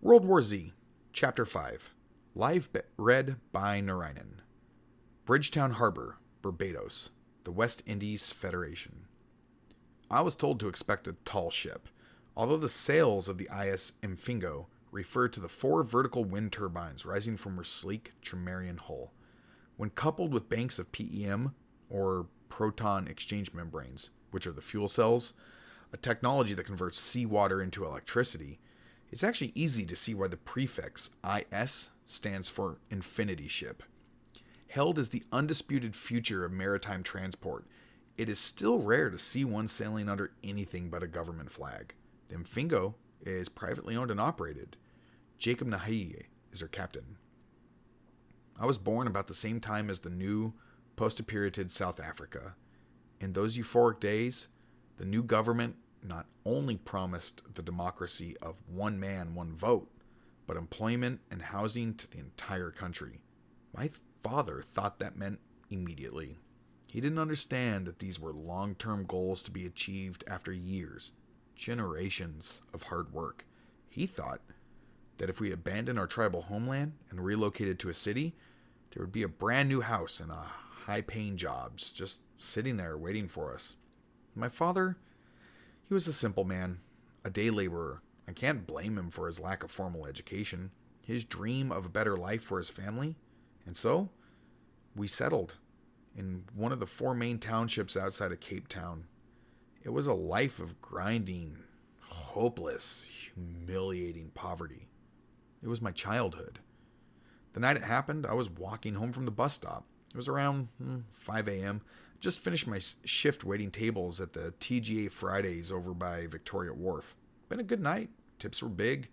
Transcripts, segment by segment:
World War Z, Chapter 5. Read by Narayanan. Bridgetown Harbor, Barbados, the West Indies Federation. I was told to expect a tall ship, although the sails of the IS Mfingo refer to the 4 vertical wind turbines rising from her sleek Tremarian hull. When coupled with banks of PEM, or proton exchange membranes, which are the fuel cells, a technology that converts seawater into electricity, it's actually easy to see why the prefix IS stands for Infinity Ship. Hailed as the undisputed future of maritime transport, it is still rare to see one sailing under anything but a government flag. The Mfingo is privately owned and operated. Jacob Nahie is her captain. I was born about the same time as the new post-apartheid South Africa. In those euphoric days, the new government not only promised the democracy of one man, one vote, but employment and housing to the entire country. My father thought that meant immediately. He didn't understand that these were long-term goals to be achieved after years, generations of hard work. He thought that if we abandoned our tribal homeland and relocated to a city, there would be a brand new house and high-paying jobs just sitting there waiting for us. My father, he was a simple man, a day laborer. I can't blame him for his lack of formal education, his dream of a better life for his family. And so, we settled in one of the 4 main townships outside of Cape Town. It was a life of grinding, hopeless, humiliating poverty. It was my childhood. The night it happened, I was walking home from the bus stop. It was around 5 a.m. Just finished my shift waiting tables at the TGA Fridays over by Victoria Wharf. Been a good night. Tips were big.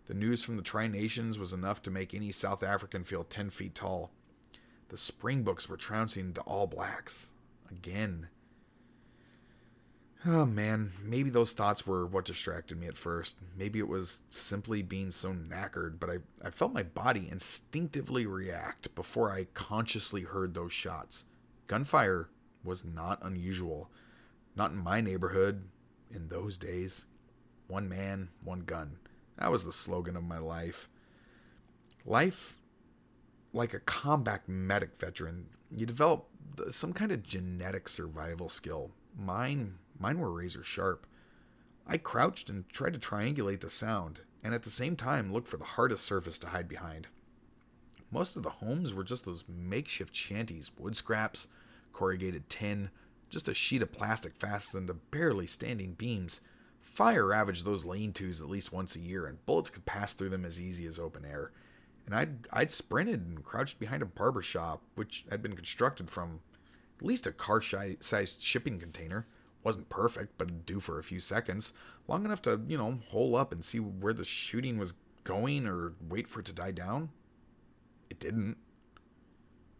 The news from the Tri-Nations was enough to make any South African feel 10 feet tall. The Springboks were trouncing the All Blacks. Again. Oh man, maybe those thoughts were what distracted me at first. Maybe it was simply being so knackered, but I felt my body instinctively react before I consciously heard those shots. Gunfire was not unusual. Not in my neighborhood, in those days. One man, one gun. That was the slogan of my life. Life, like a combat medic veteran, you develop some kind of genetic survival skill. Mine were razor sharp. I crouched and tried to triangulate the sound, and at the same time looked for the hardest surface to hide behind. Most of the homes were just those makeshift shanties, wood scraps, corrugated tin, just a sheet of plastic fastened to barely standing beams. Fire ravaged those lean-tos at least once a year, and bullets could pass through them as easy as open air. And I'd sprinted and crouched behind a barber shop, which had been constructed from at least a car-sized shipping container. Wasn't perfect, but it'd do for a few seconds. Long enough to, hole up and see where the shooting was going or wait for it to die down. It didn't.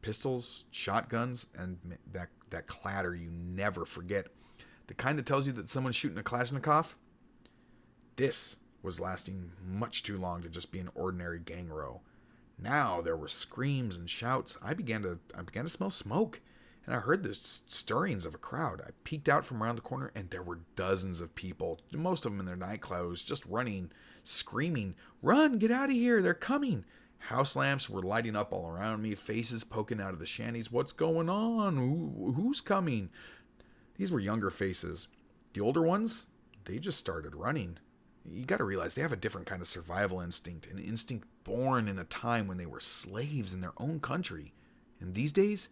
Pistols, shotguns, and that clatter you never forget. The kind that tells you that someone's shooting a Kalashnikov. This was lasting much too long to just be an ordinary gang row. Now there were screams and shouts. I began to smell smoke, and I heard the stirrings of a crowd. I peeked out from around the corner, and there were dozens of people, most of them in their night clothes, just running, screaming, "Run, get out of here, they're coming!" House lamps were lighting up all around me, faces poking out of the shanties. What's going on? Who's coming? These were younger faces. The older ones, they just started running. You got to realize they have a different kind of survival instinct, an instinct born in a time when they were slaves in their own country. And these days,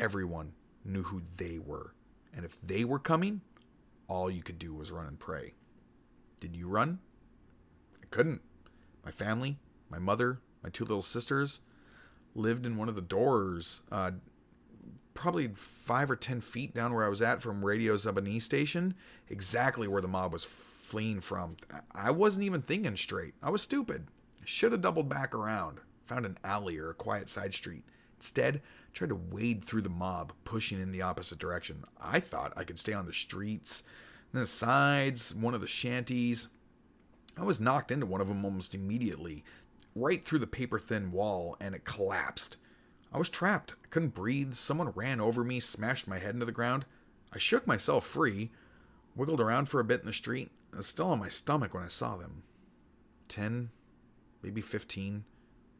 everyone knew who they were. And if they were coming, all you could do was run and pray. Did you run? I couldn't. My family, my mother, my 2 little sisters lived in one of the doors, probably 5 or 10 feet down where I was at from Radio Zabani station, exactly where the mob was fleeing from. I wasn't even thinking straight. I was stupid. Should have doubled back around, found an alley or a quiet side street. Instead, tried to wade through the mob, pushing in the opposite direction. I thought I could stay on the streets, and the sides, one of the shanties. I was knocked into one of them almost immediately, right through the paper-thin wall, and it collapsed. I was trapped. I couldn't breathe. Someone ran over me, smashed my head into the ground. I shook myself free, wiggled around for a bit in the street. I was still on my stomach when I saw them. 10, maybe 15,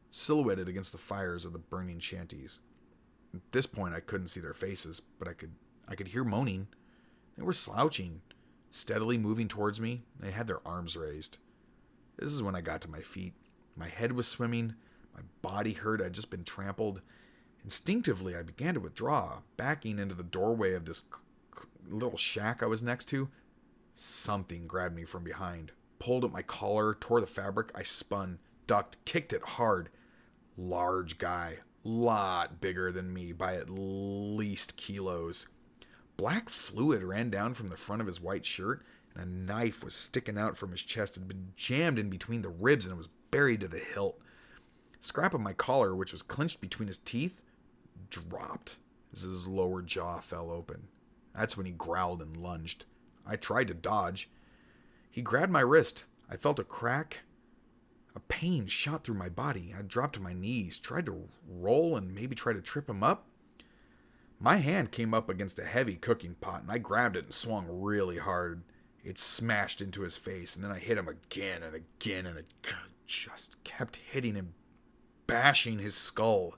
silhouetted against the fires of the burning shanties. At this point, I couldn't see their faces, but I could hear moaning. They were slouching, steadily moving towards me. They had their arms raised. This is when I got to my feet. My head was swimming. My body hurt. I'd just been trampled. Instinctively, I began to withdraw, backing into the doorway of this little shack I was next to. Something grabbed me from behind, pulled at my collar, tore the fabric. I spun, ducked, kicked it hard. Large guy, lot bigger than me by at least kilos. Black fluid ran down from the front of his white shirt, and a knife was sticking out from his chest. It had been jammed in between the ribs, and it was buried to the hilt. The scrap of my collar, which was clenched between his teeth, dropped as his lower jaw fell open. That's when he growled and lunged. I tried to dodge. He grabbed my wrist. I felt a crack. A pain shot through my body. I dropped to my knees, tried to roll and maybe try to trip him up. My hand came up against a heavy cooking pot, and I grabbed it and swung really hard. It smashed into his face, and then I hit him again and again, and it just kept hitting him, bashing his skull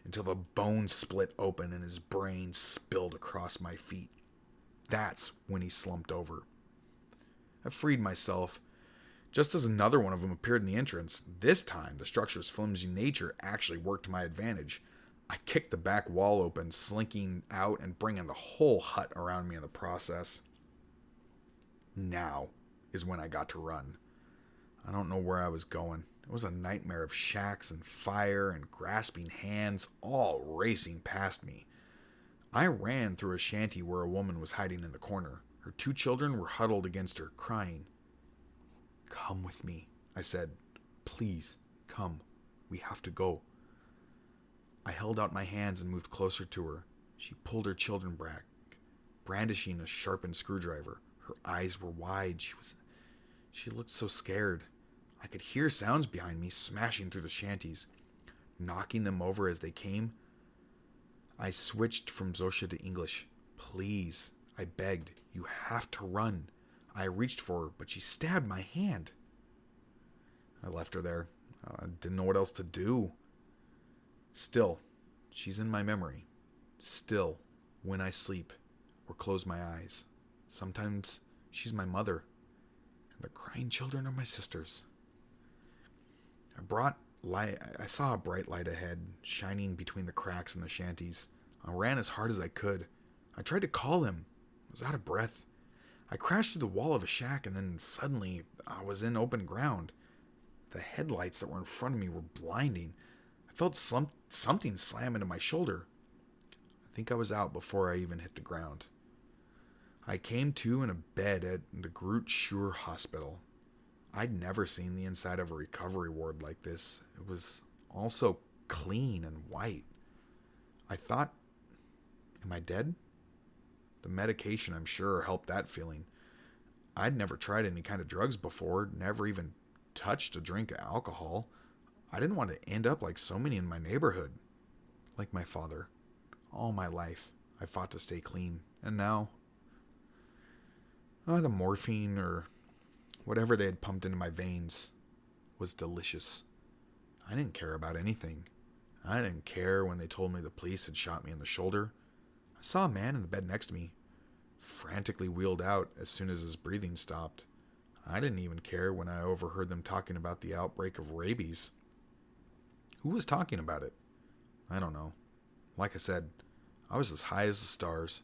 until the bone split open and his brain spilled across my feet. That's when he slumped over. I freed myself, just as another one of them appeared in the entrance. This time, the structure's flimsy nature actually worked to my advantage. I kicked the back wall open, slinking out and bringing the whole hut around me in the process. Now is when I got to run. I don't know where I was going. It was a nightmare of shacks and fire and grasping hands, all racing past me. I ran through a shanty where a woman was hiding in the corner. Her 2 children were huddled against her, crying. "Come with me," I said. "Please, come. We have to go." I held out my hands and moved closer to her. She pulled her children back, brandishing a sharpened screwdriver. Her eyes were wide. She looked so scared. I could hear sounds behind me smashing through the shanties, knocking them over as they came. I switched from Zosha to English. "Please," I begged. "You have to run." I reached for her, but she stabbed my hand. I left her there. I didn't know what else to do. Still, she's in my memory. Still, when I sleep or close my eyes. Sometimes she's my mother, and the crying children are my sisters. I saw a bright light ahead, shining between the cracks in the shanties. I ran as hard as I could. I tried to call him. I was out of breath. I crashed through the wall of a shack, and then suddenly I was in open ground. The headlights that were in front of me were blinding. I felt something slam into my shoulder. I think I was out before I even hit the ground. I came to in a bed at the Groot Schuur Hospital. I'd never seen the inside of a recovery ward like this. It was all so clean and white. I thought, am I dead? The medication, I'm sure, helped that feeling. I'd never tried any kind of drugs before, never even touched a drink of alcohol. I didn't want to end up like so many in my neighborhood. Like my father. All my life, I fought to stay clean. And now, the morphine or whatever they had pumped into my veins was delicious. I didn't care about anything. I didn't care when they told me the police had shot me in the shoulder. I saw a man in the bed next to me, frantically wheeled out as soon as his breathing stopped. I didn't even care when I overheard them talking about the outbreak of rabies. Who was talking about it? I don't know. Like I said, I was as high as the stars.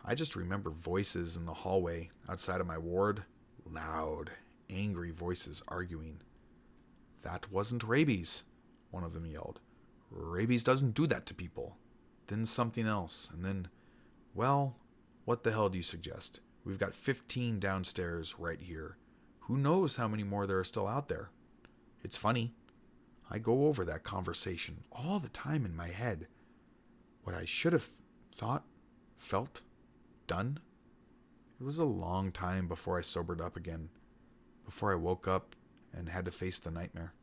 I just remember voices in the hallway outside of my ward. Loud, angry voices arguing. "That wasn't rabies," one of them yelled. "Rabies doesn't do that to people." Then something else, and then, "Well, what the hell do you suggest? We've got 15 downstairs right here. Who knows how many more there are still out there?" It's funny. I go over that conversation all the time in my head. What I should have thought, felt, done. It was a long time before I sobered up again, before I woke up and had to face the nightmare.